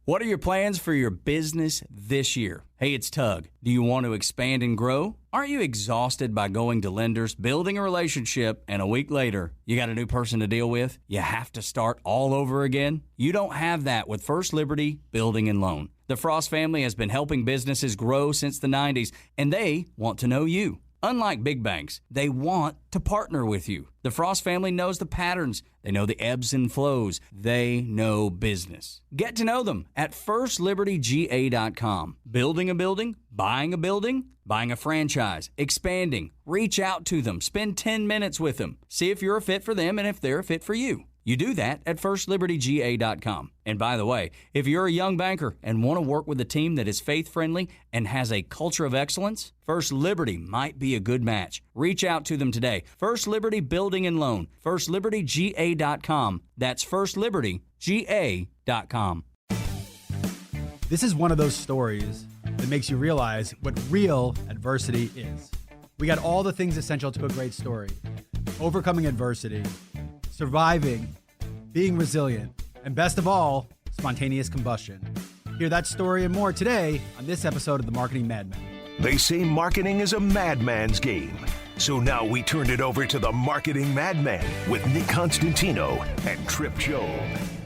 What are your plans for your business this year? Hey, it's Tug. Do you want to expand and grow? Aren't you exhausted by going to lenders, building a relationship, and a week later, you got a new person to deal with? You have to start all over again? You don't have that with First Liberty Building and Loan. The Frost family has been helping businesses grow since the 90s, and they want to know you. Unlike big banks, they want to partner with you. The Frost family knows the patterns. They know the ebbs and flows. They know business. Get to know them at firstlibertyga.com. Building a building, buying a franchise, expanding. Reach out to them. Spend 10 minutes with them. See if you're a fit for them and if they're a fit for you. You do that at firstlibertyga.com. And by the way, if you're a young banker and want to work with a team that is faith-friendly and has a culture of excellence, First Liberty might be a good match. Reach out to them today. First Liberty Building and Loan. firstlibertyga.com. That's firstlibertyga.com. This is one of those stories that makes you realize what real adversity is. We got all the things essential to a great story. Overcoming adversity, surviving, being resilient, and best of all, spontaneous combustion. Hear that story and more today on this episode of The Marketing Madmen. They say marketing is a madman's game. So now we turned it over to The Marketing Madman with Nick Constantino and Trip Job.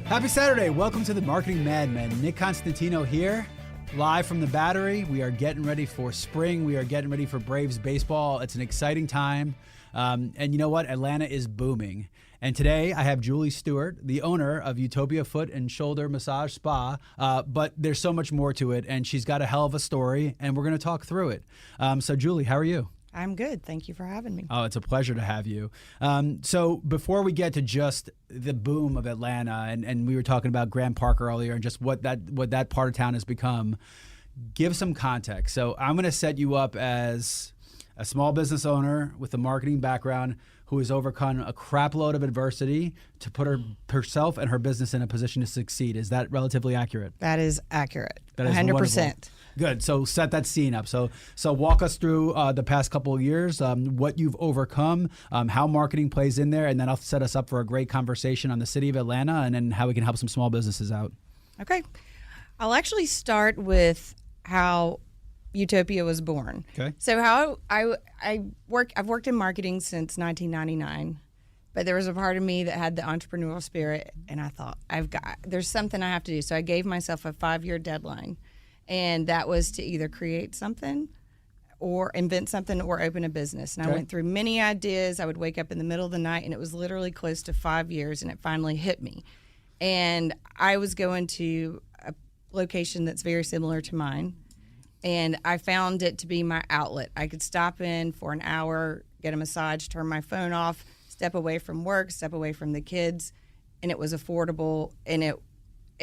Happy Saturday. Welcome to The Marketing Madmen. Nick Constantino here, live from the Battery. We are getting ready for spring. We are getting ready for Braves baseball. It's an exciting time. And you know what? Atlanta is booming. And today I have Julie Stewart, the owner of Utopia Foot and Shoulder Massage Spa. But there's so much more to it, and she's got a hell of a story, and we're going to talk through it. So Julie, how are you? I'm good. Thank you for having me. Oh, it's a pleasure to have you. So before we get to just the boom of Atlanta, and we were talking about Graham Park earlier and just what that part of town has become, give some context. So I'm going to set you up as a small business owner with a marketing background who has overcome a crap load of adversity to put herself and her business in a position to succeed. Is that relatively accurate? That is accurate. That is 100%. Wonderful. Good. So set that scene up. So walk us through the past couple of years, what you've overcome, how marketing plays in there, and then I'll set us up for a great conversation on the city of Atlanta and then how we can help some small businesses out. Okay. I'll actually start with how Utopia was born. Okay. So how I've worked in marketing since 1999, but there was a part of me that had the entrepreneurial spirit, and I thought there's something I have to do. So I gave myself a 5-year deadline, and that was to either create something or invent something or open a business. And I went through many ideas. I would wake up in the middle of the night, and it was literally close to 5 years, and it finally hit me. And I was going to a location that's very similar to mine. And I found it to be my outlet. I could stop in for an hour, get a massage, turn my phone off, step away from work, step away from the kids, and it was affordable. And it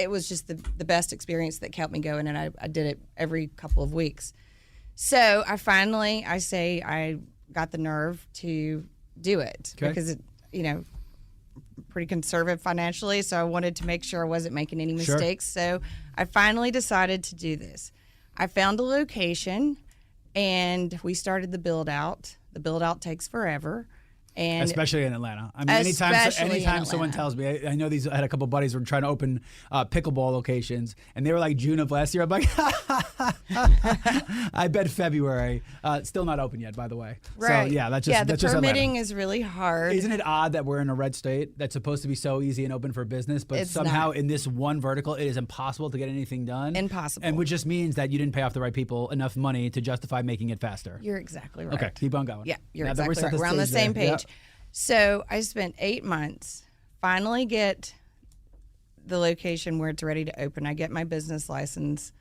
was just the best experience that kept me going, and I did it every couple of weeks. So I got the nerve to do it because it, pretty conservative financially, so I wanted to make sure I wasn't making any mistakes. Sure. So I finally decided to do this. I found a location, and we started the build-out. The build-out takes forever. And especially in Atlanta. I mean, anytime someone tells me, I know I had a couple of buddies who were trying to open pickleball locations, and they were like June of last year. I'm like, I bet February. Still not open yet, by the way. Right. So yeah, that's the just permitting Atlanta. is really hard. Isn't it odd that we're in a red state that's supposed to be so easy and open for business, but somehow in this one vertical, it is impossible to get anything done? Impossible. And which just means that you didn't pay off the right people enough money to justify making it faster. You're exactly right. Okay, keep on going. Yeah, you're exactly right. We're on the same page. Yep. So I spent 8 months, finally get the location where it's ready to open. I get my business license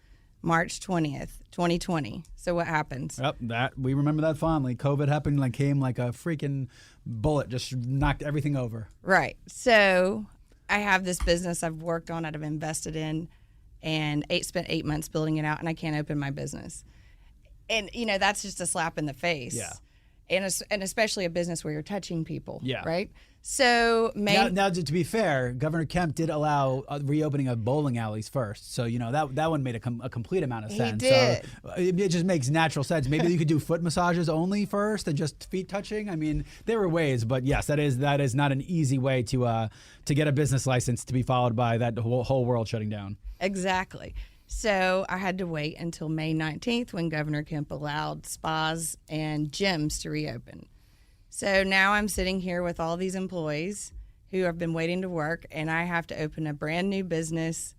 March 20th, 2020. So what happens? Yep, we remember that fondly. COVID happened, came like a freaking bullet, just knocked everything over. Right. So I have this business I've worked on, I've invested in, and spent 8 months building it out, and I can't open my business. And, that's just a slap in the face. Yeah. and especially a business where you're touching people. Yeah. Right. So now, to be fair, Governor Kemp did allow reopening of bowling alleys first, so that one made a complete amount of sense. He did. So it just makes natural sense. Maybe you could do foot massages only first and just feet touching. I mean, there were ways, but yes, that is not an easy way to get a business license to be followed by that whole world shutting down. Exactly. So I had to wait until May 19th when Governor Kemp allowed spas and gyms to reopen. So now I'm sitting here with all these employees who have been waiting to work, and I have to open a brand new business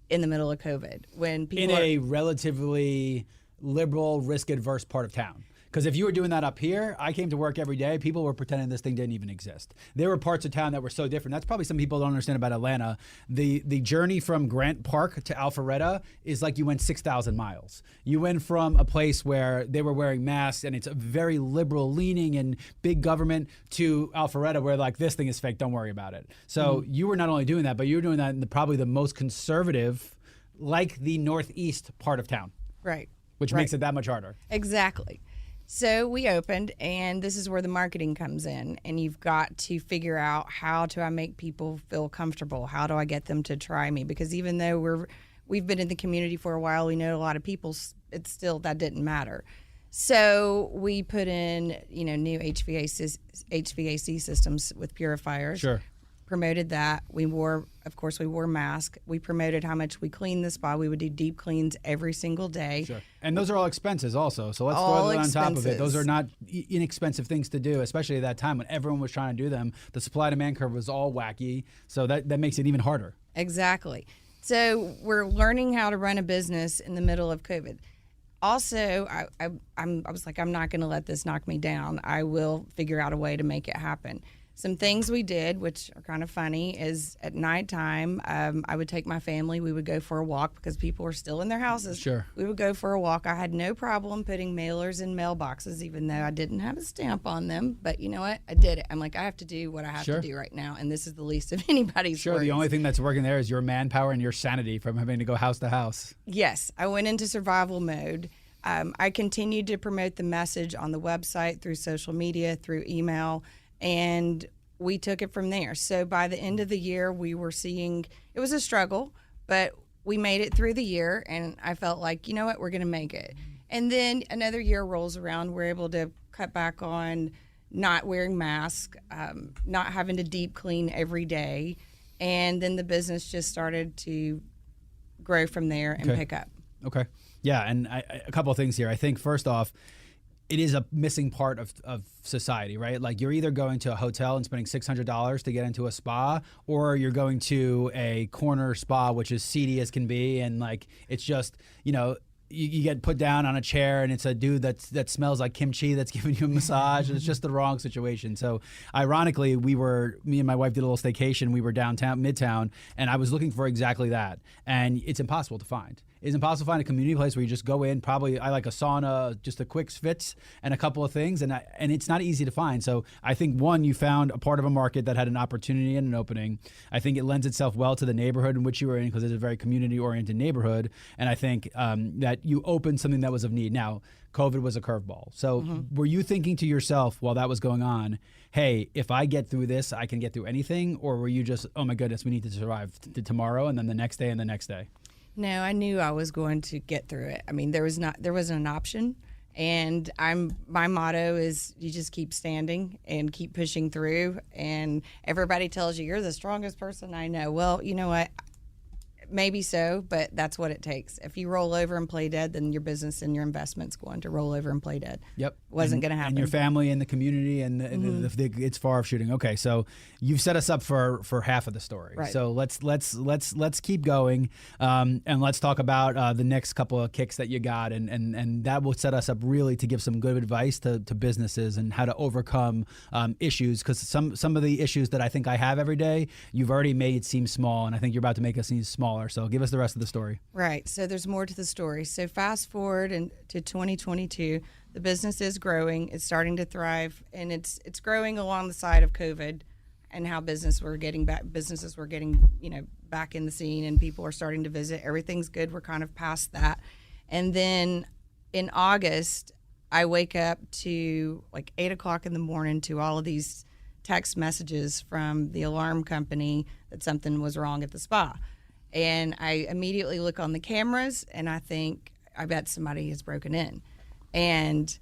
in the middle of COVID when people in a relatively liberal, risk-adverse part of town. Because if you were doing that up here, I came to work every day. People were pretending this thing didn't even exist. There were parts of town that were so different. That's probably some people don't understand about Atlanta. The journey from Grant Park to Alpharetta is like you went 6,000 miles. You went from a place where they were wearing masks and it's a very liberal leaning and big government to Alpharetta where like this thing is fake, don't worry about it. So you were not only doing that, but you were doing that in probably the most conservative, like the northeast part of town. Right. Which makes it that much harder. Exactly. So we opened, and this is where the marketing comes in, and you've got to figure out how do I make people feel comfortable? How do I get them to try me? Because even though we've been in the community for a while, we know a lot of people, it's still, that didn't matter. So we put in, new HVAC systems with purifiers. Sure. Promoted that. We wore masks. We promoted how much we cleaned the spa. We would do deep cleans every single day. Sure. And those are all expenses also. So let's all throw that on top of it. expenses. Those are not inexpensive things to do, especially at that time when everyone was trying to do them. The supply demand curve was all wacky. So that makes it even harder. Exactly. So we're learning how to run a business in the middle of COVID. Also, I was like, I'm not going to let this knock me down. I will figure out a way to make it happen. Some things we did, which are kind of funny, is at nighttime, I would take my family. We would go for a walk because people were still in their houses. Sure. We would go for a walk. I had no problem putting mailers in mailboxes, even though I didn't have a stamp on them. But you know what? I did it. I'm like, I have to do what I have to do right now, and this is the least of anybody's worries. The only thing that's working there is your manpower and your sanity from having to go house to house. Yes, I went into survival mode. I continued to promote the message on the website, through social media, through email, and we took it from there. So by the end of the year, we were seeing, it was a struggle, but we made it through the year, and I felt like, you know what, we're going to make it. And then another year rolls around, we're able to cut back on not wearing masks, not having to deep clean every day, and then the business just started to grow from there and pick up. Okay. Yeah, and a couple of things here. I think first off, it is a missing part of society, right? Like you're either going to a hotel and spending $600 to get into a spa, or you're going to a corner spa, which is seedy as can be. And like, it's just, you get put down on a chair and it's a dude that smells like kimchi that's giving you a massage. And it's just the wrong situation. So ironically, me and my wife did a little staycation. We were downtown, Midtown, and I was looking for exactly that. And it's impossible to find. It's impossible to find a community place where you just go in. Probably I like a sauna, just a quick fix and a couple of things, and it's not easy to find. So I think one, you found a part of a market that had an opportunity and an opening. I think it lends itself well to the neighborhood in which you were in because it's a very community-oriented neighborhood, and I think that you opened something that was of need. Now, COVID was a curveball. So were you thinking to yourself while that was going on, hey, if I get through this, I can get through anything, or were you just, oh my goodness, we need to survive tomorrow and then the next day and the next day? No, I knew I was going to get through it. I mean, there wasn't an option, and my motto is you just keep standing and keep pushing through. And everybody tells you you're the strongest person I know. Well, you know what? Maybe so, but that's what it takes. If you roll over and play dead, then your business and your investment's going to roll over and play dead. Yep, wasn't going to happen. And your family and the community and it's far of shooting. Okay, so you've set us up for half of the story. Right. So let's keep going, and let's talk about the next couple of kicks that you got, and that will set us up really to give some good advice to businesses and how to overcome issues, because some of the issues that I think I have every day, you've already made seem small, and I think you're about to make us seem smaller. So give us the rest of the story. Right. So there's more to the story. So fast forward to 2022, the business is growing. It's starting to thrive, and it's growing along the side of COVID and how businesses were getting back in the scene, and people are starting to visit. Everything's good. We're kind of past that. And then in August, I wake up to like 8 o'clock in the morning to all of these text messages from the alarm company that something was wrong at the spa. And I immediately look on the cameras and I think, I bet somebody has broken in. And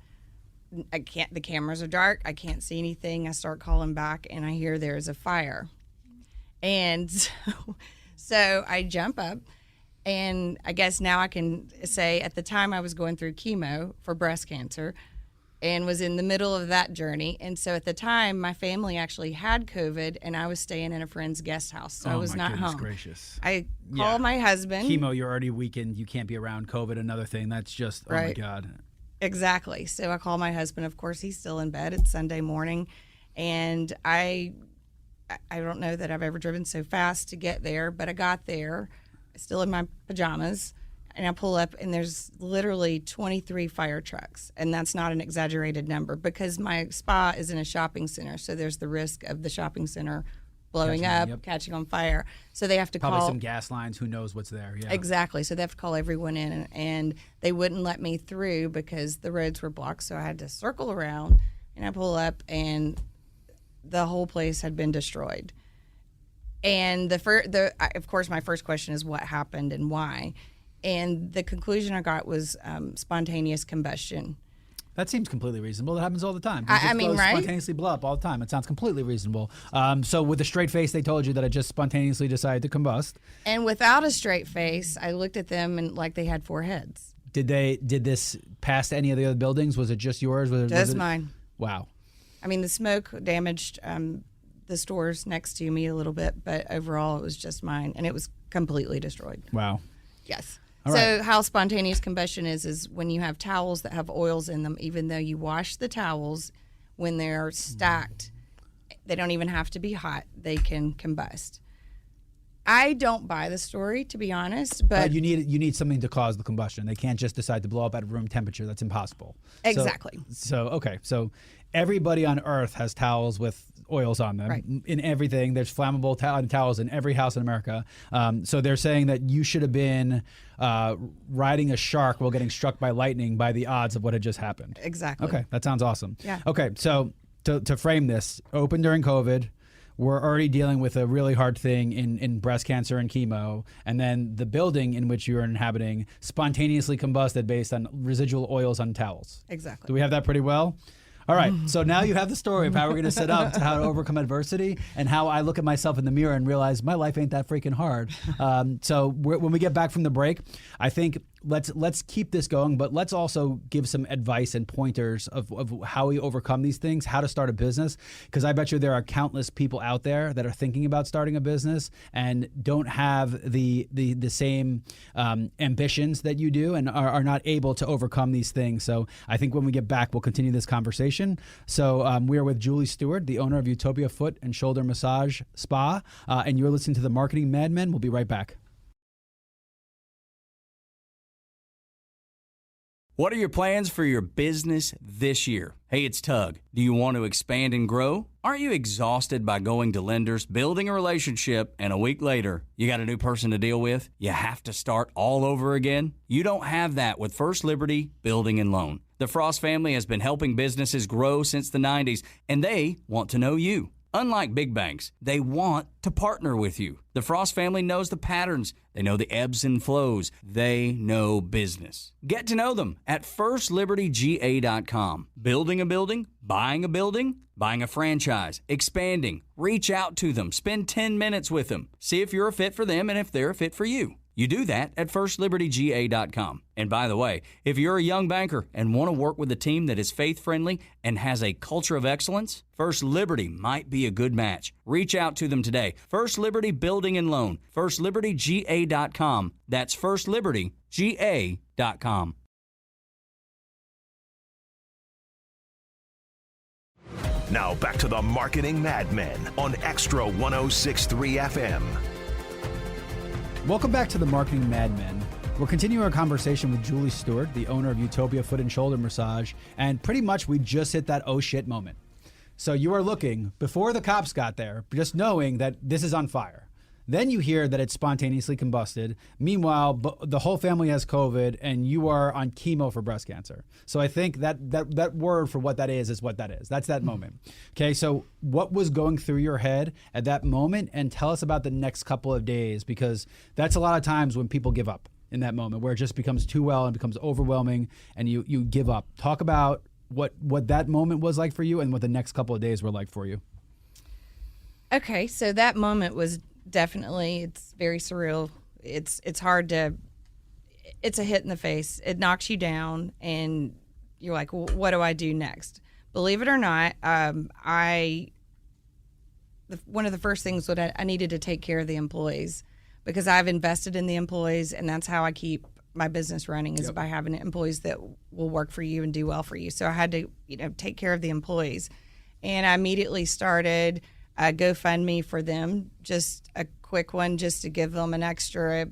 the cameras are dark. I can't see anything. I start calling back and I hear there's a fire. And so I jump up, and I guess now I can say at the time I was going through chemo for breast cancer and was in the middle of that journey. And so at the time, my family actually had COVID, and I was staying in a friend's guest house, so I was not home. Gracious. I called my husband. Chemo, you're already weakened. You can't be around. COVID, another thing. That's just, oh my God. Exactly. So I called my husband. Of course, he's still in bed. It's Sunday morning, and I don't know that I've ever driven so fast to get there, but I got there, still in my pajamas, and I pull up, and there's literally 23 fire trucks, and that's not an exaggerated number because my spa is in a shopping center, so there's the risk of the shopping center blowing catching on fire. So they have to probably call some gas lines. Who knows what's there? Yeah, exactly. So they have to call everyone in, and they wouldn't let me through because the roads were blocked. So I had to circle around, and I pull up, and the whole place had been destroyed. And of course, my first question is what happened and why. And the conclusion I got was spontaneous combustion. That seems completely reasonable. That happens all the time. I mean, right? Spontaneously blow up all the time. It sounds completely reasonable. So with a straight face, they told you that I just spontaneously decided to combust. And without a straight face, I looked at them and like they had 4 heads. Did this pass any of the other buildings? Was it just yours? Just mine. Wow. I mean, the smoke damaged the stores next to me a little bit, but overall it was just mine, and it was completely destroyed. Wow. Yes. All so right. How spontaneous combustion is when you have towels that have oils in them, even though you wash the towels, when they're stacked, they don't even have to be hot. They can combust. I don't buy the story, to be honest, but you need something to cause the combustion. They can't just decide to blow up at room temperature. That's impossible. Exactly. So everybody on Earth has towels with oils on them. Right. In everything. There's flammable towels in every house in America. So they're saying that you should have been riding a shark while getting struck by lightning by the odds of what had just happened. Exactly. Okay, that sounds awesome. Yeah. Okay, so to frame this, open during COVID. We're already dealing with a really hard thing in breast cancer and chemo, and then the building in which you're inhabiting spontaneously combusted based on residual oils on towels. Exactly. Do we have that pretty well? All right, so now you have the story of how we're going to set up to how to overcome adversity and how I look at myself in the mirror and realize my life ain't that freaking hard. So when we get back from the break, I think let's keep this going, but let's also give some advice and pointers of how we overcome these things, how to start a business, because I bet you there are countless people out there that are thinking about starting a business and don't have the same ambitions that you do and are not able to overcome these things. So I think when we get back, we'll continue this conversation. So we are with Julie Stewart, the owner of Utopia Foot and Shoulder Massage Spa, and you're listening to the Marketing Madmen. We'll be right back. What are your plans for your business this year? Hey, it's Tug. Do you want to expand and grow? Aren't you exhausted by going to lenders, building a relationship, and a week later, you got a new person to deal with? You have to start all over again? You don't have that with First Liberty Building and Loan. The Frost family has been helping businesses grow since the 90s, and they want to know you. Unlike big banks, they want to partner with you. The Frost family knows the patterns. They know the ebbs and flows. They know business. Get to know them at firstlibertyga.com. Building a building, buying a franchise, expanding. Reach out to them. Spend 10 minutes with them. See if you're a fit for them and if they're a fit for you. You do that at firstlibertyga.com. And by the way, if you're a young banker and want to work with a team that is faith-friendly and has a culture of excellence, First Liberty might be a good match. Reach out to them today. First Liberty Building and Loan. firstlibertyga.com. That's firstlibertyga.com. Now back to the Marketing Madmen on Extra 106.3 FM. Welcome back to the Marketing Madmen. We're continuing our conversation with Julie Stewart, the owner of Utopia Foot and Shoulder Massage, and pretty much we just hit that oh shit moment. So you are looking, before the cops got there, just knowing that this is on fire. Then you hear that it's spontaneously combusted. Meanwhile, the whole family has COVID, and you are on chemo for breast cancer. So I think that word for what that is what that is. That's that moment. Okay, so what was going through your head at that moment? And tell us about the next couple of days, because that's a lot of times when people give up in that moment, where it just becomes too well and becomes overwhelming, and you give up. Talk about what that moment was like for you and what the next couple of days were like for you. Okay, so that moment was definitely, it's very surreal. It's hard to, it's a hit in the face. It knocks you down, and you're like, well, what do I do next? Believe it or not, one of the first things was I needed to take care of the employees, because I've invested in the employees, and that's how I keep my business running, is by having employees that will work for you and do well for you. So I had to, take care of the employees, and I immediately started a GoFundMe for them, just a quick one, just to give them an extra,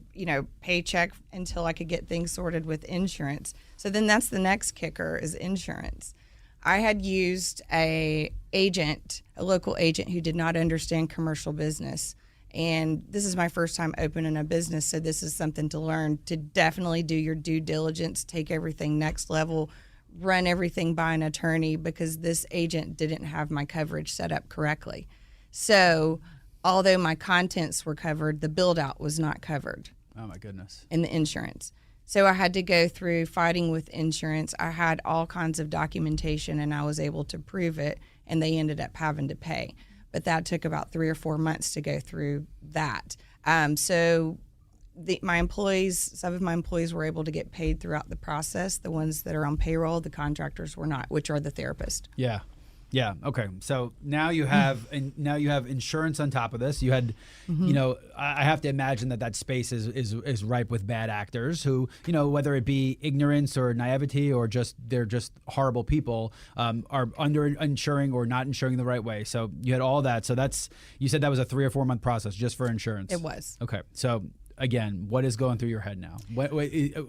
paycheck until I could get things sorted with insurance. So then that's the next kicker, is insurance. I had used a local agent who did not understand commercial business. And this is my first time opening a business, so this is something to learn, to definitely do your due diligence, take everything next level, run everything by an attorney, because this agent didn't have my coverage set up correctly. So although my contents were covered, the build out was not covered. Oh my goodness. In the insurance. So I had to go through fighting with insurance. I had all kinds of documentation, and I was able to prove it, and they ended up having to pay. But that took about 3 or 4 months to go through that. So my employees, some of my employees were able to get paid throughout the process. The ones that are on payroll, the contractors were not, which are the therapists. Yeah. Yeah. Okay. So now you have insurance on top of this. You had, I have to imagine that space is ripe with bad actors who, whether it be ignorance or naivety or they're just horrible people, are under insuring or not insuring the right way. So you had all that. So you said that was a 3 or 4 month process just for insurance. It was. Okay. So again, what is going through your head now?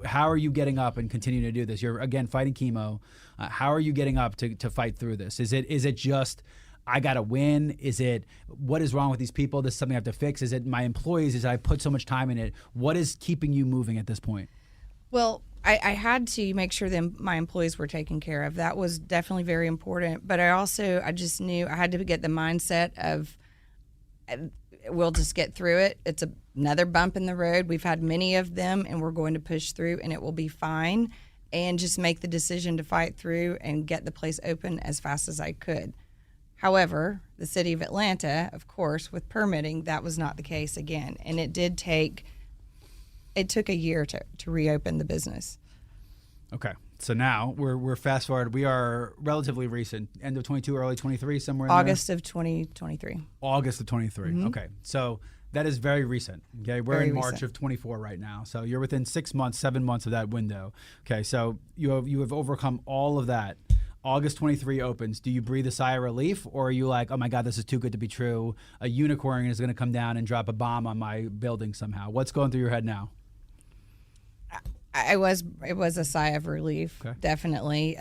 How are you getting up and continuing to do this? You're again fighting chemo. How are you getting up to fight through this? Is it just, I got to win? Is it, what is wrong with these people? This is something I have to fix. Is it my employees? Is I put so much time in it? What is keeping you moving at this point? Well, I had to make sure that my employees were taken care of. That was definitely very important. But I just knew I had to get the mindset of, we'll just get through it. It's another bump in the road. We've had many of them, and we're going to push through, and it will be fine. And just make the decision to fight through and get the place open as fast as I could. However, the city of Atlanta, of course, with permitting, that was not the case again. And it took a year to reopen the business. Okay. So now we're fast forward. We are relatively recent, end of 22, early 23, somewhere in August of 2023. August of 23. Mm-hmm. Okay. So that is very recent. Okay. We're very in March recent. of 24 right now. So you're within 6 months, 7 months of that window. Okay. So you have overcome all of that. August 23 opens. Do you breathe a sigh of relief, or are you like, oh my God, this is too good to be true? A unicorn is going to come down and drop a bomb on my building somehow. What's going through your head now? It was a sigh of relief, okay. Definitely,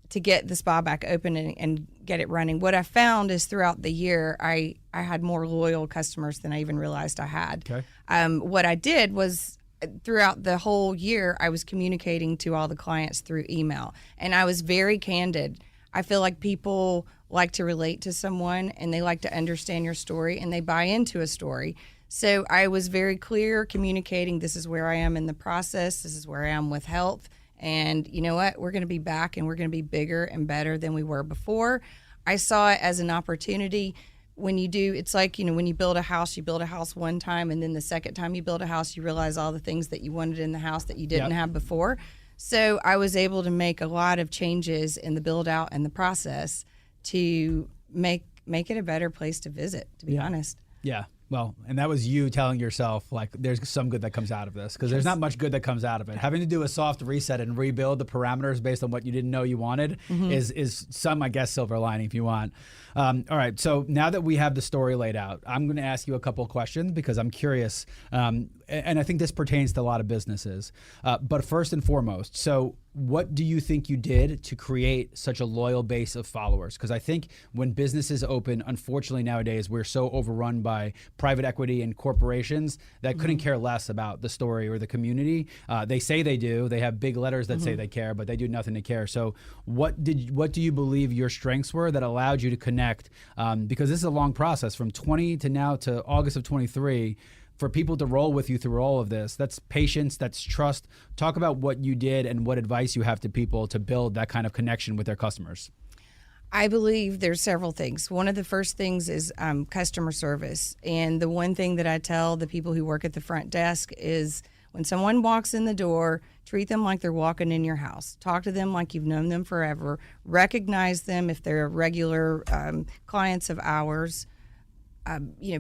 to get the spa back open and get it running. What I found is throughout the year, I had more loyal customers than I even realized I had. Okay. What I did was throughout the whole year, I was communicating to all the clients through email, and I was very candid. I feel like people like to relate to someone, and they like to understand your story, and they buy into a story. So I was very clear, communicating, this is where I am in the process, this is where I am with health, and you know what, we're going to be back, and we're going to be bigger and better than we were before. I saw it as an opportunity. When you do, it's like, when you build a house one time, and then the second time you build a house, you realize all the things that you wanted in the house that you didn't have before. So I was able to make a lot of changes in the build out and the process to make it a better place to visit, to be honest. Yeah. Well, and that was you telling yourself, like, there's some good that comes out of this, because there's not much good that comes out of it. Having to do a soft reset and rebuild the parameters based on what you didn't know you wanted is some, I guess, silver lining if you want. All right. So now that we have the story laid out, I'm going to ask you a couple of questions because I'm curious. and I think this pertains to a lot of businesses, but first and foremost, so what do you think you did to create such a loyal base of followers? Because I think when businesses open, unfortunately nowadays, we're so overrun by private equity and corporations that couldn't care less about the story or the community. They say they do. They have big letters that say they care, but they do nothing to care. So what do you believe your strengths were that allowed you to connect? Because this is a long process from 20 to now to August of 23. For people to roll with you through all of this, that's patience, that's trust. Talk about what you did and what advice you have to people to build that kind of connection with their customers. I believe there's several things. One of the first things is customer service. And the one thing that I tell the people who work at the front desk is when someone walks in the door, treat them like they're walking in your house. Talk to them like you've known them forever. Recognize them if they're regular clients of ours.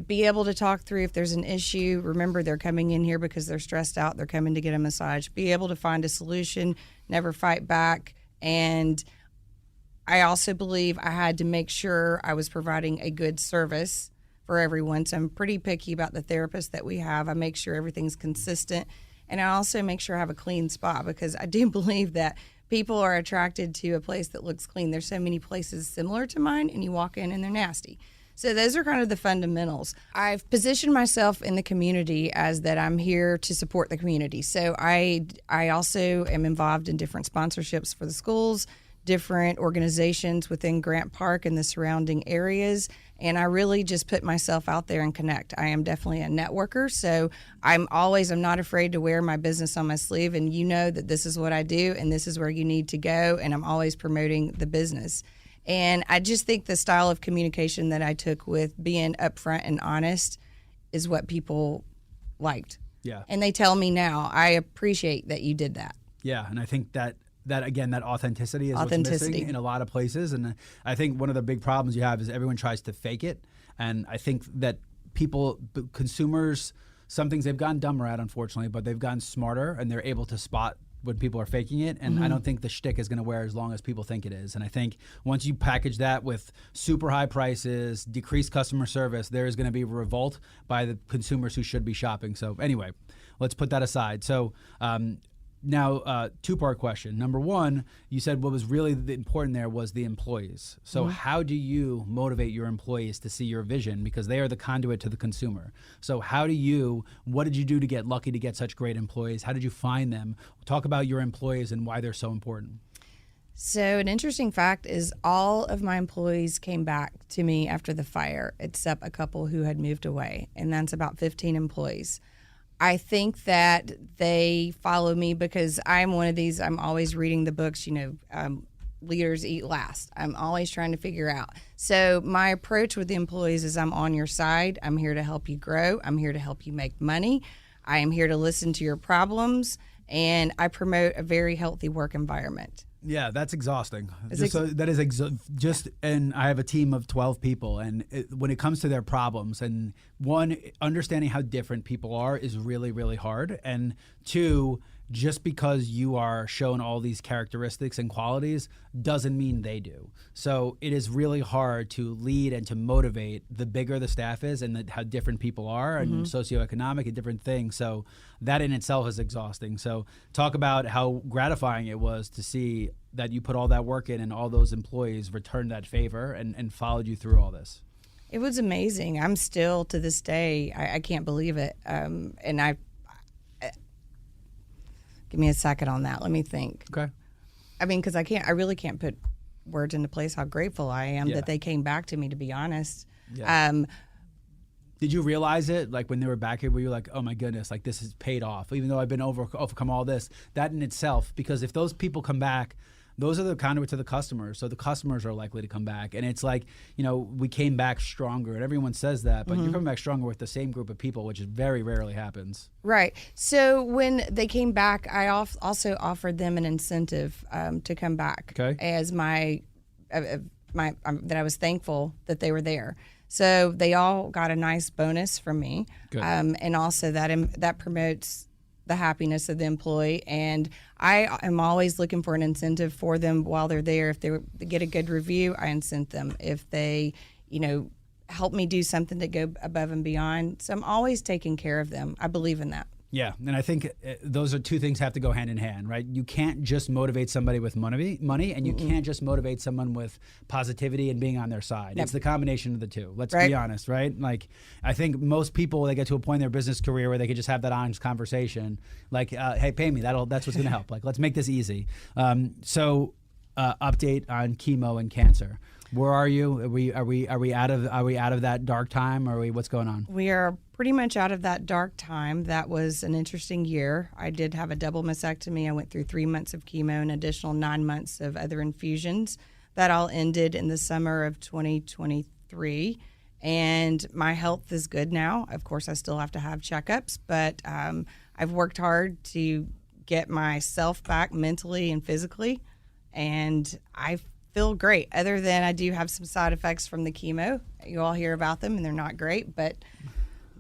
Be able to talk through if there's an issue. Remember, they're coming in here because they're stressed out. They're coming to get a massage. Be able to find a solution, never fight back. And I also believe I had to make sure I was providing a good service for everyone. So I'm pretty picky about the therapists that we have. I make sure everything's consistent. And I also make sure I have a clean spot because I do believe that people are attracted to a place that looks clean. There's so many places similar to mine, and you walk in and they're nasty. So those are kind of the fundamentals. I've positioned myself in the community as that I'm here to support the community. So I also am involved in different sponsorships for the schools, different organizations within Grant Park and the surrounding areas. And I really just put myself out there and connect. I am definitely a networker. So I'm not afraid to wear my business on my sleeve. And you know that this is what I do and this is where you need to go. And I'm always promoting the business. And I just think the style of communication that I took with being upfront and honest is what people liked. Yeah. And they tell me now, I appreciate that you did that. Yeah, and I think that again, that authenticity is what's missing in a lot of places. And I think one of the big problems you have is everyone tries to fake it. And I think that consumers, some things they've gotten dumber at, unfortunately, but they've gotten smarter and they're able to spot when people are faking it. And I don't think the shtick is going to wear as long as people think it is. And I think once you package that with super high prices, decreased customer service, there is going to be revolt by the consumers who should be shopping. So anyway, let's put that aside. So now, two-part question. Number one, you said what was really important there was the employees. So how do you motivate your employees to see your vision? Because they are the conduit to the consumer. So what did you do to get lucky to get such great employees? How did you find them? Talk about your employees and why they're so important. So an interesting fact is all of my employees came back to me after the fire, except a couple who had moved away, and that's about 15 employees. I think that they follow me because I'm one of these, I'm always reading the books, Leaders Eat Last. I'm always trying to figure out. So my approach with the employees is I'm on your side. I'm here to help you grow. I'm here to help you make money. I am here to listen to your problems, and I promote a very healthy work environment. Yeah, that's exhausting. And I have a team of 12 people, and when it comes to their problems, and one, understanding how different people are is really, really hard, and two, just because you are shown all these characteristics and qualities doesn't mean they do. So it is really hard to lead and to motivate the bigger the staff is and how different people are and socioeconomic and different things. So that in itself is exhausting. So talk about how gratifying it was to see that you put all that work in and all those employees returned that favor and followed you through all this. It was amazing. I'm still, to this day, I can't believe it. Give me a second on that. Let me think. Okay. I mean, because I really can't put words into place how grateful I am that they came back to me, to be honest. Yeah. Did you realize it, like when they were back here, were you like, oh my goodness, like this is paid off, even though I've been overcome all this? That in itself, because if those people come back, those are the conduit to the customers. So the customers are likely to come back. And it's like, we came back stronger. And everyone says that, but you're coming back stronger with the same group of people, which very rarely happens. Right. So when they came back, I also offered them an incentive to come back as that I was thankful that they were there. So they all got a nice bonus from me. Good. And also that promotes the happiness of the employee, and I am always looking for an incentive for them while they're there. If they get a good review, I incent them. If they, help me do something to go above and beyond, so I'm always taking care of them. I believe in that. Yeah, and I think those are two things have to go hand in hand, right? You can't just motivate somebody with money, and you can't just motivate someone with positivity and being on their side. It's the combination of the two. Let's be honest, right? Like, I think most people, they get to a point in their business career where they could just have that honest conversation, like, "Hey, pay me. That's what's going to help. Like, let's make this easy." So, update on chemo and cancer. Where are you? Are we out of that dark time? Or what's going on? We are pretty much out of that dark time. That was an interesting year. I did have a double mastectomy. I went through 3 months of chemo, an additional 9 months of other infusions. That all ended in the summer of 2023. And my health is good now. Of course, I still have to have checkups, but I've worked hard to get myself back mentally and physically. And I feel great, other than I do have some side effects from the chemo. You all hear about them, and they're not great, but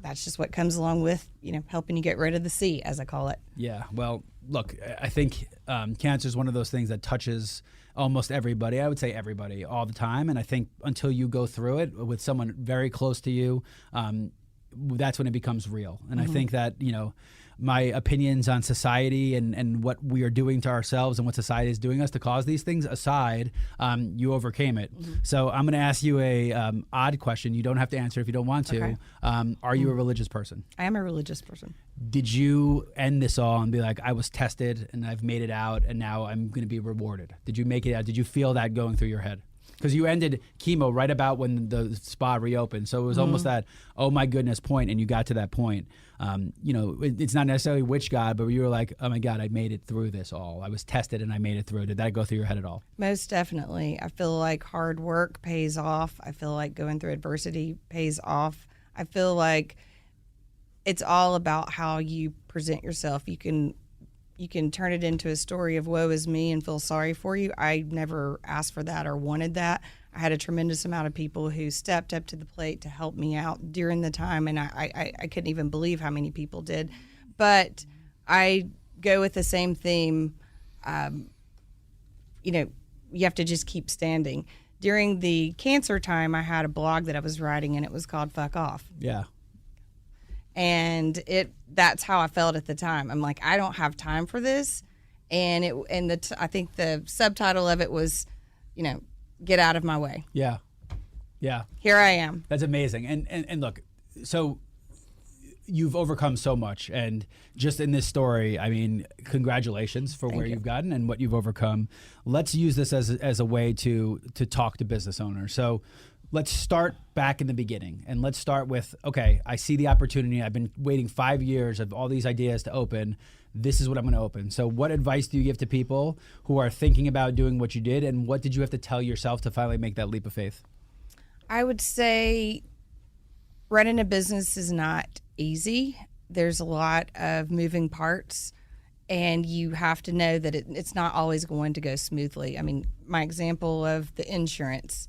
that's just what comes along with, helping you get rid of the C, as I call it. Yeah, well, look, I think cancer is one of those things that touches almost everybody. I would say everybody all the time, and I think until you go through it with someone very close to you, that's when it becomes real. And I think that, my opinions on society and what we are doing to ourselves and what society is doing us to cause these things aside, you overcame it. So I'm going to ask you a odd question. You don't have to answer if you don't want to. Okay. Are you a religious person? I am a religious person. Did you end this all and be like, I was tested and I've made it out and now I'm going to be rewarded? Did you make it out? Did you feel that going through your head? Because you ended chemo right about when the spa reopened. So it was almost that, oh my goodness point, and you got to that point. It's not necessarily which God, but you were like, oh my God, I made it through this all. I was tested and I made it through. Did that go through your head at all? Most definitely. I feel like hard work pays off. I feel like going through adversity pays off. I feel like it's all about how you present yourself. You can turn it into a story of woe is me and feel sorry for you. I never asked for that or wanted that. I had a tremendous amount of people who stepped up to the plate to help me out during the time, and I couldn't even believe how many people did. But I go with the same theme. You have to just keep standing. During the cancer time, I had a blog that I was writing, and it was called Fuck Off. Yeah. And that's how I felt at the time. I'm like, I don't have time for this. And I think the subtitle of it was, get out of my way. Yeah. Yeah. Here I am. That's amazing. And look, so you've overcome so much, and just in this story, I mean, congratulations for where you've gotten and what you've overcome. Let's use this as a way to talk to business owners. So let's start back in the beginning, and let's start with, okay, I see the opportunity. I've been waiting 5 years of all these ideas to open. This is what I'm going to open. So what advice do you give to people who are thinking about doing what you did, and what did you have to tell yourself to finally make that leap of faith? I would say running a business is not easy. There's a lot of moving parts, and you have to know that it's not always going to go smoothly. I mean, my example of the insurance,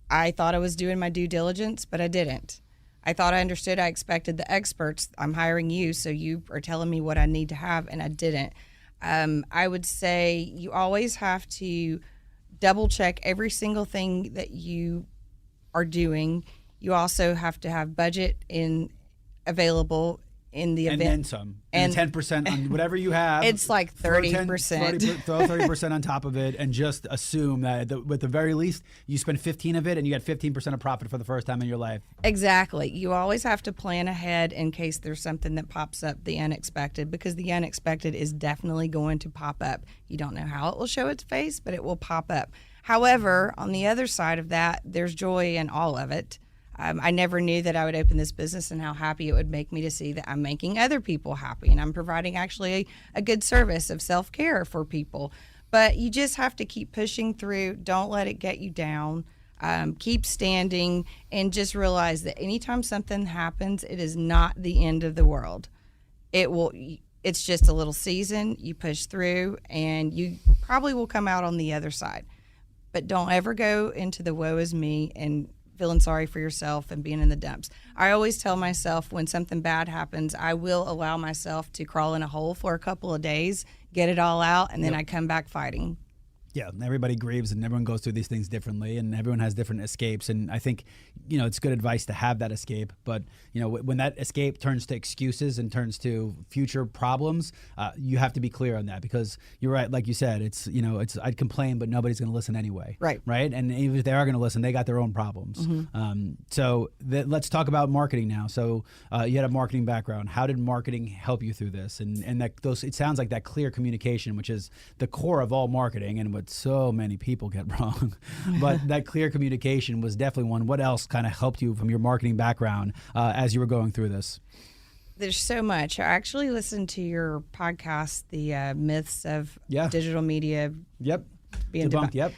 I thought I was doing my due diligence, but I didn't. I thought I understood. I expected the experts. I'm hiring you, so you are telling me what I need to have, and I didn't. I would say you always have to double check every single thing that you are doing. You also have to have budget available in the event. And then some. And 10% on whatever you have. It's like 30%. Throw 30% on top of it, and just assume that with the very least, you spend 15 of it and you get 15% of profit for the first time in your life. Exactly. You always have to plan ahead in case there's something that pops up, the unexpected, because the unexpected is definitely going to pop up. You don't know how it will show its face, but it will pop up. However, on the other side of that, there's joy in all of it. I never knew that I would open this business and how happy it would make me to see that I'm making other people happy, and I'm providing actually a good service of self-care for people. But you just have to keep pushing through. Don't let it get you down. Keep standing, and just realize that anytime something happens, it is not the end of the world. It's just a little season. You push through, and you probably will come out on the other side. But don't ever go into the woe is me and feeling sorry for yourself and being in the dumps. I always tell myself when something bad happens, I will allow myself to crawl in a hole for a couple of days, get it all out, and then I come back fighting. Yeah, everybody grieves and everyone goes through these things differently and everyone has different escapes. And I think, it's good advice to have that escape. But, when that escape turns to excuses and turns to future problems, you have to be clear on that because you're right. Like you said, I'd complain, but nobody's going to listen anyway. Right. Right. And even if they are going to listen, they got their own problems. Let's talk about marketing now. So you had a marketing background. How did marketing help you through this? And it sounds like that clear communication, which is the core of all marketing and what so many people get wrong. But that clear communication was definitely one. What else kind of helped you from your marketing background as you were going through this? There's so much. I actually listened to your podcast, The Myths of Digital Media. Yep. Being debunked. Yep.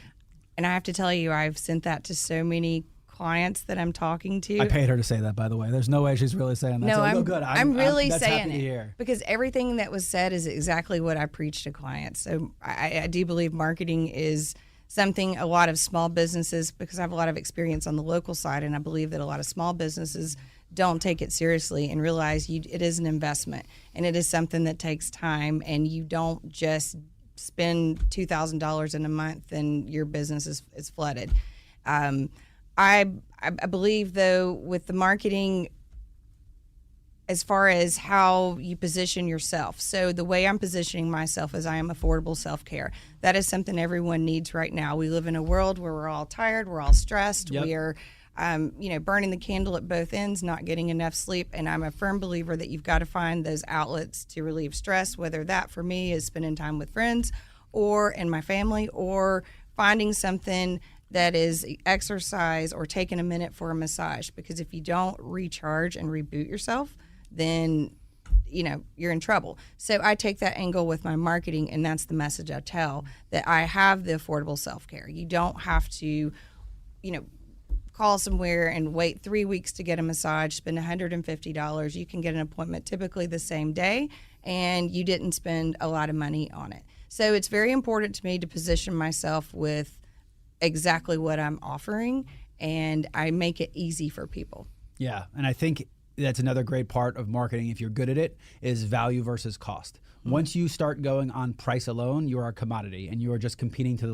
And I have to tell you, I've sent that to so many clients that I'm talking to. I paid her to say that, by the way. There's no way she's really saying that. No, so, good. I'm really saying it because everything that was said is exactly what I preach to clients. So I do believe marketing is something a lot of small businesses, because I have a lot of experience on the local side, and I believe that a lot of small businesses don't take it seriously and realize it is an investment and it is something that takes time, and you don't just spend $2,000 in a month and your business is flooded. I believe, though, with the marketing, as far as how you position yourself. So the way I'm positioning myself is I am affordable self-care. That is something everyone needs right now. We live in a world where we're all tired, we're all stressed, we are burning the candle at both ends, not getting enough sleep. And I'm a firm believer that you've got to find those outlets to relieve stress, whether that for me is spending time with friends or in my family, or finding something that is exercise or taking a minute for a massage. Because if you don't recharge and reboot yourself, then you're in trouble. So I take that angle with my marketing, and that's the message I tell, that I have the affordable self-care. You don't have to, call somewhere and wait 3 weeks to get a massage, spend $150. You can get an appointment typically the same day, and you didn't spend a lot of money on it. So it's very important to me to position myself with exactly what I'm offering, and I make it easy for people. Yeah, and I think that's another great part of marketing, if you're good at it, is value versus cost. Once you start going on price alone, you are a commodity and you are just competing to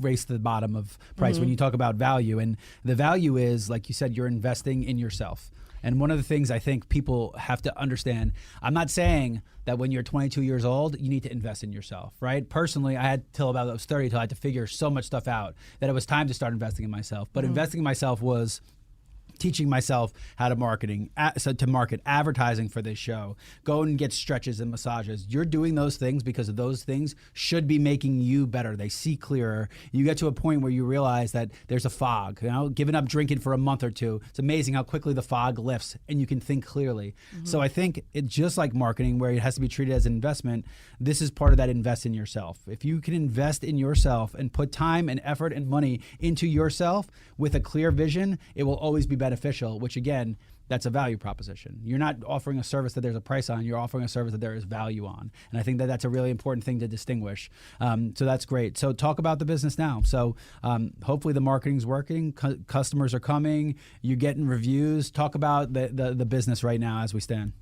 race to the bottom of price when you talk about value. And the value is, like you said, you're investing in yourself. And one of the things I think people have to understand, I'm not saying that when you're 22 years old, you need to invest in yourself, right? Personally, I had till about I was 30 till I had to figure so much stuff out that it was time to start investing in myself. But investing in myself was teaching myself how to market advertising for this show, go and get stretches and massages. You're doing those things because of those things should be making you better. They see clearer. You get to a point where you realize that there's a fog, giving up drinking for a month or two. It's amazing how quickly the fog lifts and you can think clearly. So I think it's just like marketing, where it has to be treated as an investment. This is part of that invest in yourself. If you can invest in yourself and put time and effort and money into yourself with a clear vision, it will always be beneficial, which again, that's a value proposition. You're not offering a service that there's a price on, you're offering a service that there is value on. And I think that that's a really important thing to distinguish. So that's great. So talk about the business now. So hopefully the marketing's working, customers are coming, you're getting reviews. Talk about the business right now as we stand.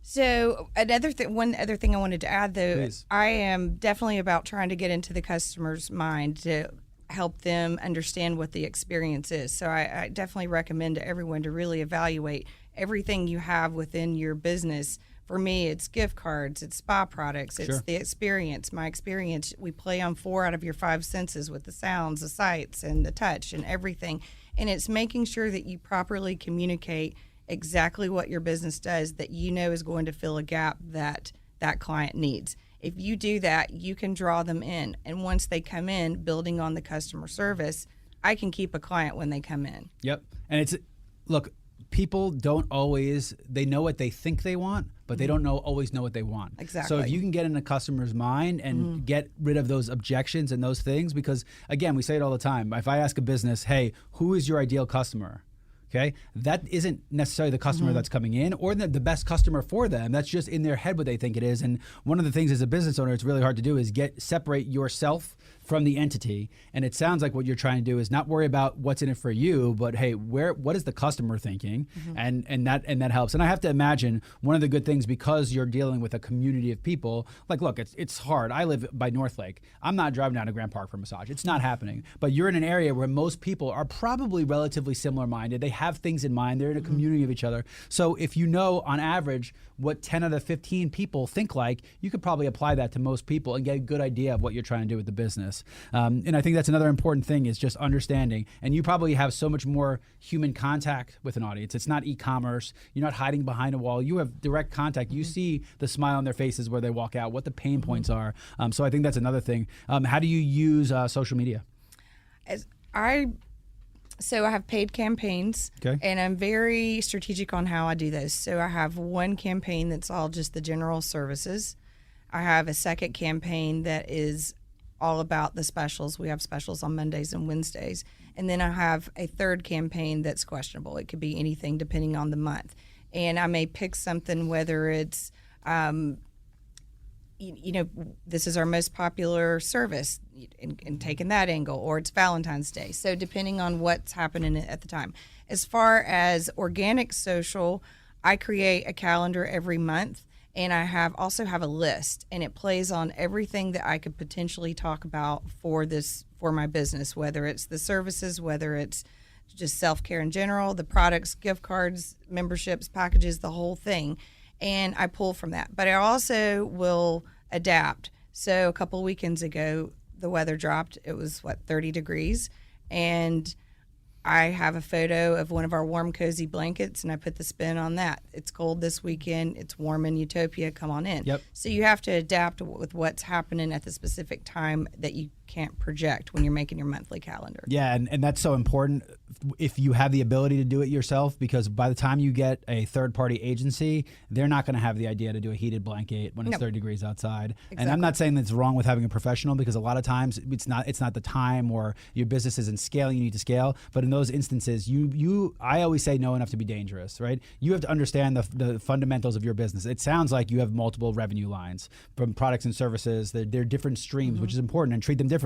So one other thing I wanted to add, though, Please. I am definitely about trying to get into the customer's mind to help them understand what the experience is. So I definitely recommend to everyone to really evaluate everything you have within your business. For me, it's gift cards, it's spa products, it's the experience. My experience, we play on 4 out of your 5 senses with the sounds, the sights, and the touch and everything. And it's making sure that you properly communicate exactly what your business does that is going to fill a gap that that client needs. If you do that, you can draw them in. And once they come in, building on the customer service, I can keep a client when they come in. Yep. And look, people don't always, they know what they think they want, but they don't always know what they want. Exactly. So if you can get in a customer's mind and get rid of those objections and those things, because again, we say it all the time. If I ask a business, hey, who is your ideal customer? Okay, that isn't necessarily the customer that's coming in or the best customer for them. That's just in their head what they think it is. And one of the things as a business owner it's really hard to do is separate yourself from the entity. And it sounds like what you're trying to do is not worry about what's in it for you, but hey, what is the customer thinking? And that helps. And I have to imagine one of the good things, because you're dealing with a community of people, like, look, it's hard. I live by North Lake. I'm not driving down to Grand Park for a massage. It's not happening. But you're in an area where most people are probably relatively similar minded. They have things in mind. They're in a community of each other. So if you know on average what 10 out of 15 people think like, you could probably apply that to most people and get a good idea of what you're trying to do with the business. And I think that's another important thing, is just understanding. And you probably have so much more human contact with an audience. It's not e-commerce. You're not hiding behind a wall. You have direct contact. You see the smile on their faces where they walk out, what the pain points are. So I think that's another thing. How do you use social media? So I have paid campaigns, and I'm very strategic on how I do those. So I have one campaign that's all just the general services. I have a second campaign that is all about the specials. We have specials on Mondays and Wednesdays. And then I have a third campaign that's questionable. It could be anything depending on the month. And I may pick something, whether it's this is our most popular service, and taking that angle, or it's Valentine's Day. So depending on what's happening at the time. As far as organic social, I create a calendar every month, and I also have a list, and it plays on everything that I could potentially talk about for my business, whether it's the services, whether it's just self-care in general, the products, gift cards, memberships, packages, the whole thing. And I pull from that. But I also will adapt. So a couple of weekends ago, the weather dropped. It was, 30 degrees. And I have a photo of one of our warm, cozy blankets, and I put the spin on that. It's cold this weekend. It's warm in Utopia. Come on in. Yep. So you have to adapt with what's happening at the specific time that you can't project when you're making your monthly calendar. Yeah, and that's so important if you have the ability to do it yourself, because by the time you get a third-party agency, they're not going to have the idea to do a heated blanket when it's 30 degrees outside. Exactly. And I'm not saying that's wrong with having a professional, because a lot of times it's not the time, or your business isn't scaling, you need to scale. But in those instances, I always say know enough to be dangerous, right? You have to understand the fundamentals of your business. It sounds like you have multiple revenue lines from products and services. They're different streams, which is important, and treat them differently.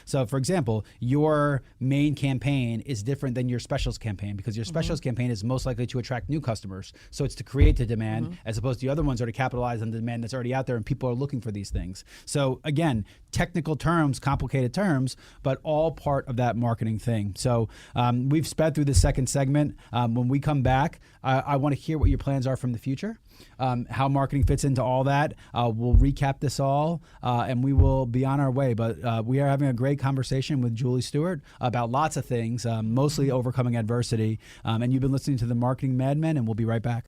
So, for example, your main campaign is different than your specials campaign, because your specials campaign is most likely to attract new customers. So it's to create the demand, as opposed to the other ones are to capitalize on the demand that's already out there, and people are looking for these things. So again, technical terms, complicated terms, but all part of that marketing thing. So we've sped through the second segment. When we come back, I want to hear what your plans are from the future. How marketing fits into all that. We'll recap this all, and we will be on our way. But we are having a great conversation with Julie Stewart about lots of things, mostly overcoming adversity. And you've been listening to the Marketing Madmen, and we'll be right back.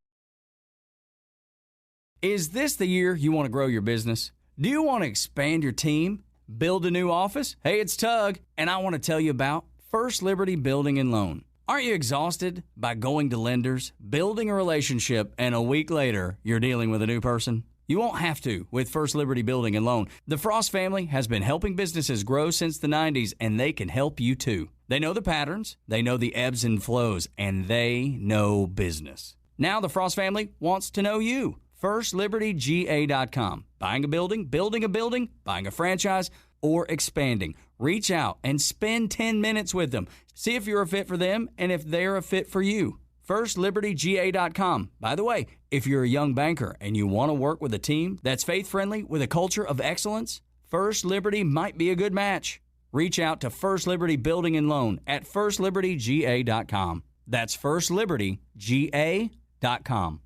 Is this the year you want to grow your business? Do you want to expand your team? Build a new office? Hey, it's Tug, and I want to tell you about First Liberty Building and Loan. Aren't you exhausted by going to lenders, building a relationship, and a week later, you're dealing with a new person? You won't have to with First Liberty Building and Loan. The Frost family has been helping businesses grow since the 90s, and they can help you too. They know the patterns, they know the ebbs and flows, and they know business. Now the Frost family wants to know you. FirstLibertyGA.com. Buying a building, building a building, buying a franchise, or expanding. Reach out and spend 10 minutes with them. See if you're a fit for them and if they're a fit for you. FirstLibertyGA.com. By the way, if you're a young banker and you want to work with a team that's faith-friendly with a culture of excellence, First Liberty might be a good match. Reach out to First Liberty Building and Loan at FirstLibertyGA.com. That's FirstLibertyGA.com.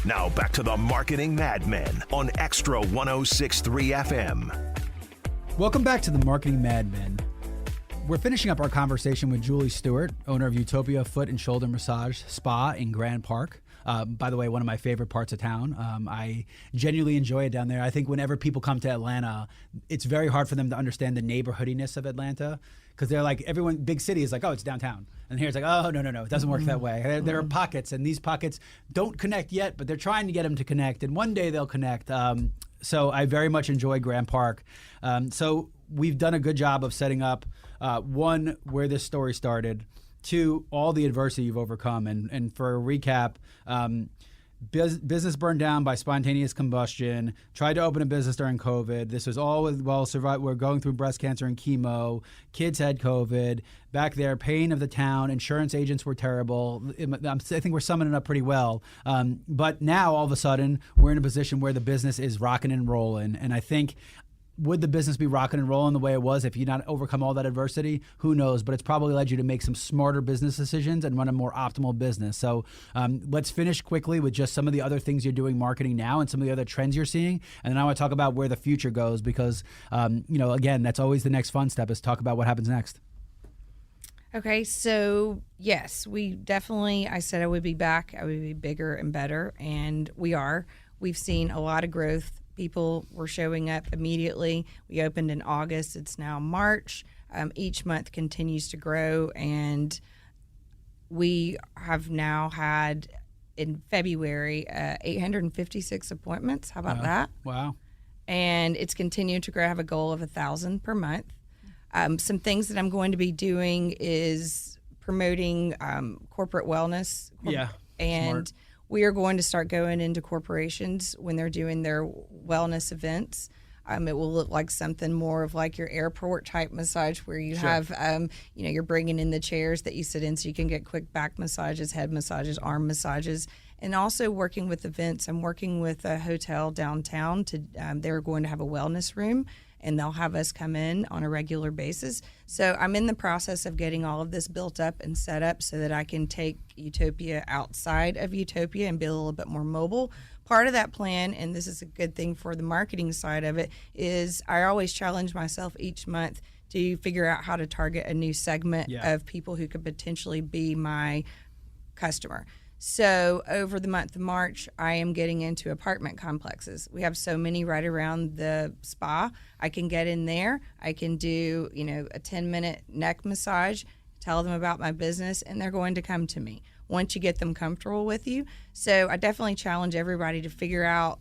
Now back to the Marketing Madmen on Extra 106.3 FM. Welcome back to the Marketing Madmen. We're finishing up our conversation with Julie Stewart, owner of Utopia Foot and Shoulder Massage Spa in Grand Park. By the way, one of my favorite parts of town. I genuinely enjoy it down there. I think whenever people come to Atlanta, it's very hard for them to understand the neighborhoodiness of Atlanta, because they're like, everyone, big city is like, oh, it's downtown. And here it's like, oh, no, it doesn't work that way. There are pockets, and these pockets don't connect yet, but they're trying to get them to connect, and one day they'll connect. So I very much enjoy Grand Park. So we've done a good job of setting up, one, where this story started, two, all the adversity you've overcome. And for a recap, business burned down by spontaneous combustion, tried to open a business during COVID. This was all while we're going through breast cancer and chemo. Kids had COVID. Back there, pain of the town. Insurance agents were terrible. I think we're summing it up pretty well. But now, all of a sudden, we're in a position where the business is rocking and rolling. And I think, would the business be rocking and rolling the way it was if you not overcome all that adversity? Who knows? But it's probably led you to make some smarter business decisions and run a more optimal business. So let's finish quickly with just some of the other things you're doing marketing now and some of the other trends you're seeing. And then I want to talk about where the future goes because, again, that's always the next fun step is talk about what happens next. Okay, so yes, we definitely, I said I would be back. I would be bigger and better, and we are. We've seen a lot of growth. People were showing up immediately. We opened in August. It's now March. Each month continues to grow, and we have now had in February 856 appointments. How about that? Wow. And it's continued to grow. I have a goal of 1,000 per month. Some things that I'm going to be doing is promoting corporate wellness. And smart. We are going to start going into corporations when they're doing their wellness events. It will look like something more of like your airport type massage where you have, you're bringing in the chairs that you sit in so you can get quick back massages, head massages, arm massages. And also working with events. I'm working with a hotel downtown. They're going to have a wellness room, and they'll have us come in on a regular basis. So I'm in the process of getting all of this built up and set up so that I can take Utopia outside of Utopia and be a little bit more mobile. Part of that plan, and this is a good thing for the marketing side of it, is I always challenge myself each month to figure out how to target a new segment of people who could potentially be my customer. So over the month of March, I am getting into apartment complexes. We have so many right around the spa. I can get in there. I can do, a 10-minute neck massage, tell them about my business, and they're going to come to me once you get them comfortable with you. So I definitely challenge everybody to figure out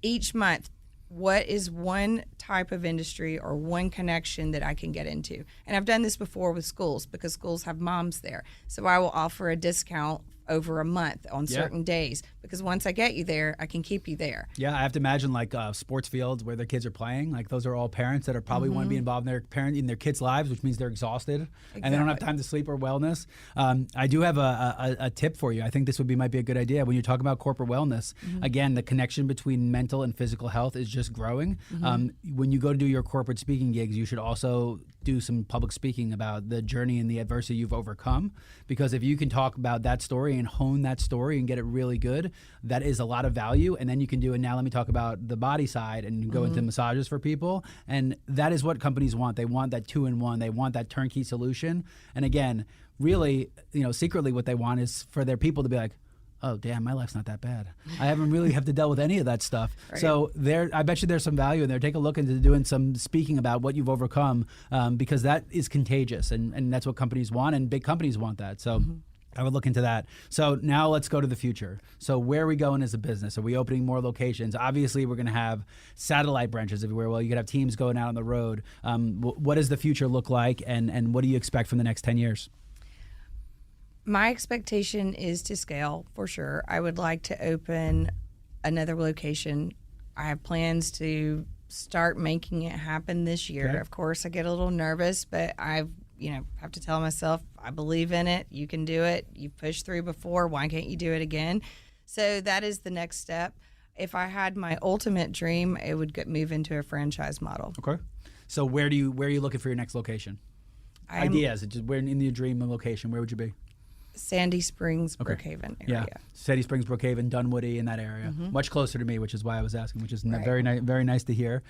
each month what is one type of industry or one connection that I can get into. And I've done this before with schools because schools have moms there. So I will offer a discount over a month on certain days because once I get you there, I can keep you there. Yeah, I have to imagine like sports fields where their kids are playing. Like those are all parents that are probably want to be involved in their kids' lives, which means they're exhausted and they don't have time to sleep or wellness. I do have a tip for you. I think this might be a good idea when you talk about corporate wellness. Again, the connection between mental and physical health is just growing. When you go to do your corporate speaking gigs, you should also do some public speaking about the journey and the adversity you've overcome, because if you can talk about that story and hone that story and get it really good, that is a lot of value. And then you can do it. Now let me talk about the body side and go into massages for people. And that is what companies want. They want that 2-in-1. They want that turnkey solution. And again, really, secretly what they want is for their people to be like, oh, damn, my life's not that bad. I haven't really have to deal with any of that stuff. Right. So I bet you there's some value in there. Take a look into doing some speaking about what you've overcome because that is contagious, and that's what companies want, and big companies want that. So I would look into that. So now let's go to the future. So where are we going as a business? Are we opening more locations? Obviously, we're going to have satellite branches everywhere. Well, you could have teams going out on the road. What does the future look like, and what do you expect from the next 10 years? My expectation is to scale, for sure. I would like to open another location. I have plans to start making it happen this year. Okay. Of course, I get a little nervous, but I have to tell myself, I believe in it. You can do it. You've pushed through before. Why can't you do it again? So that is the next step. If I had my ultimate dream, it would move into a franchise model. Okay. So where are you looking for your next location? Ideas. Just where in your dream location, where would you be? Sandy Springs, Brookhaven area. Yeah, Sandy Springs, Brookhaven, Dunwoody, in that area. Much closer to me, which is why I was asking, which is very nice to hear.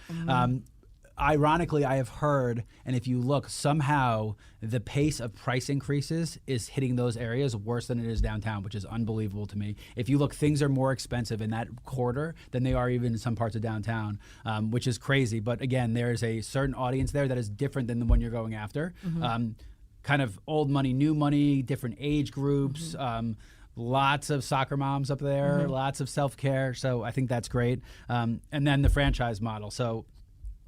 Ironically, I have heard, and if you look, somehow the pace of price increases is hitting those areas worse than it is downtown, which is unbelievable to me. If you look, things are more expensive in that quarter than they are even in some parts of downtown, which is crazy. But again, there is a certain audience there that is different than the one you're going after. Kind of old money, new money, different age groups, lots of soccer moms up there, lots of self-care. So I think that's great. And then the franchise model. So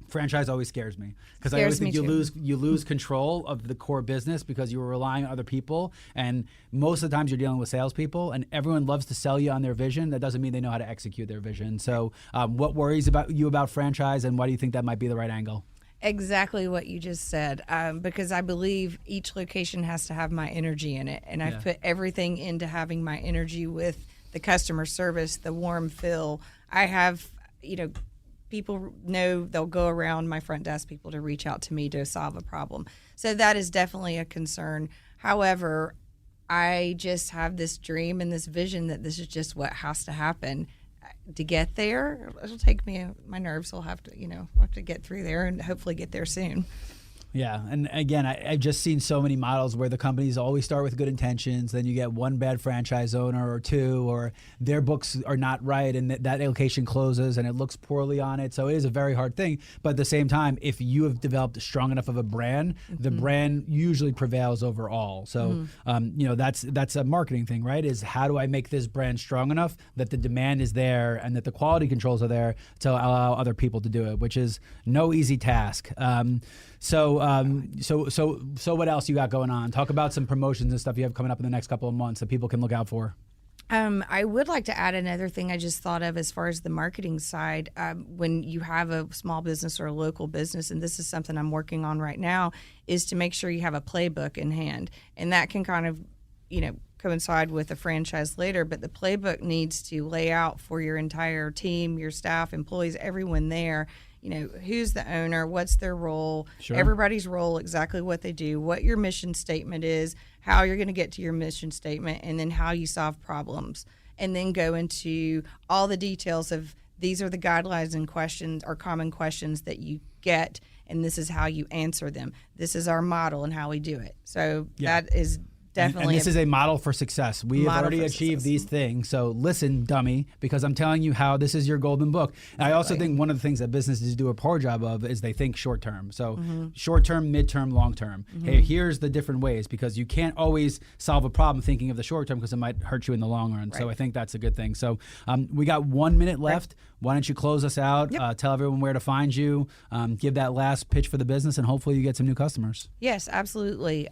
Franchise always scares me because I always think me you lose control of the core business because you were relying on other people, and most of the times you're dealing with salespeople, and everyone loves to sell you on their vision. That doesn't mean they know how to execute their vision. So, what worries you about franchise, and why do you think that might be the right angle? Exactly what you just said, because I believe each location has to have my energy in it, and I've put everything into having my energy with the customer service, the warm feel. I have, people know they'll go around my front desk people to reach out to me to solve a problem. So that is definitely a concern. However, I just have this dream and this vision that this is just what has to happen. To get there, it'll take me, my nerves will have to, I'll have to get through there and hopefully get there soon. Yeah, and again, I've just seen so many models where the companies always start with good intentions, then you get one bad franchise owner or two, or their books are not right, and that location closes and it looks poorly on it. So it is a very hard thing. But at the same time, if you have developed strong enough of a brand, the brand usually prevails over all. So, that's a marketing thing, right? Is how do I make this brand strong enough that the demand is there and that the quality controls are there to allow other people to do it, which is no easy task. So what else you got going on? Talk about some promotions and stuff you have coming up in the next couple of months that people can look out for. I would like to add another thing I just thought of as far as the marketing side. When you have a small business or a local business, and this is something I'm working on right now, is to make sure you have a playbook in hand. And that can kind of, coincide with a franchise later, but the playbook needs to lay out for your entire team, your staff, employees, everyone there, who's the owner, what's their role, everybody's role, exactly what they do, what your mission statement is, how you're going to get to your mission statement, and then how you solve problems. And then go into all the details of these are the guidelines and questions or common questions that you get, and this is how you answer them. This is our model and how we do it. So that is definitely. And this is a model for success. We have already achieved these things. So listen, dummy, because I'm telling you how this is your golden book. And I also think one of the things that businesses do a poor job of is they think short term. So short term, midterm, long term. Hey, here's the different ways, because you can't always solve a problem thinking of the short term because it might hurt you in the long run. So I think that's a good thing. So we got 1 minute left. Why don't you close us out? Tell everyone where to find you. Give that last pitch for the business, and hopefully you get some new customers. Yes, absolutely.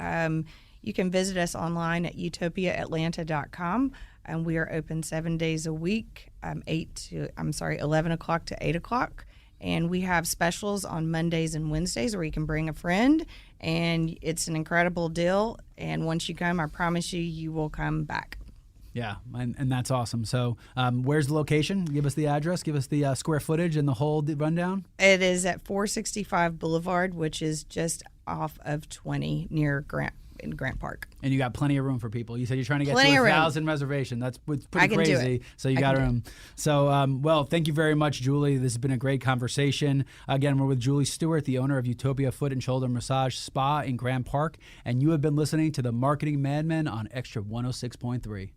You can visit us online at utopiaatlanta.com, and we are open 7 days a week, 11 o'clock to 8 o'clock. And we have specials on Mondays and Wednesdays where you can bring a friend, and it's an incredible deal. And once you come, I promise you will come back. Yeah, and that's awesome. So where's the location? Give us the address, give us the square footage and the whole rundown. It is at 465 Boulevard, which is just off of 20 near Grant Park. And you got plenty of room for people. You said you're trying to get to 1,000 reservations. That's pretty crazy. So you got room. So, well, thank you very much, Julie. This has been a great conversation. Again, we're with Julie Stewart, the owner of Utopia Foot and Shoulder Massage Spa in Grant Park. And you have been listening to the Marketing Madmen on Extra 106.3.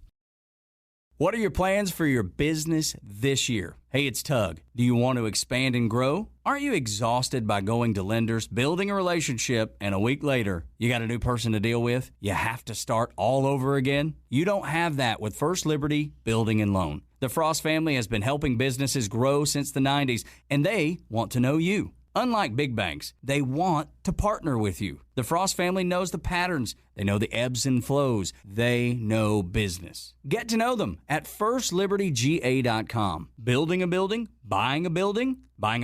What are your plans for your business this year? Hey, it's Tug. Do you want to expand and grow? Aren't you exhausted by going to lenders, building a relationship, and a week later, you got a new person to deal with? You have to start all over again? You don't have that with First Liberty Building and Loan. The Frost family has been helping businesses grow since the 90s, and they want to know you. Unlike big banks, they want to partner with you. The Frost family knows the patterns. They know the ebbs and flows. They know business. Get to know them at firstlibertyga.com. Building a building, buying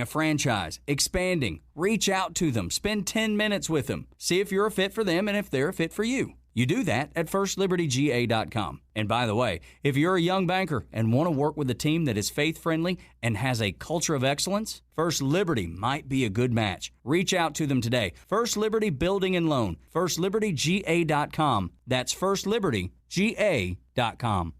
a franchise, expanding. Reach out to them. Spend 10 minutes with them. See if you're a fit for them and if they're a fit for you. You do that at firstlibertyga.com. And by the way, if you're a young banker and want to work with a team that is faith-friendly and has a culture of excellence, First Liberty might be a good match. Reach out to them today. First Liberty Building and Loan. firstlibertyga.com. That's firstlibertyga.com.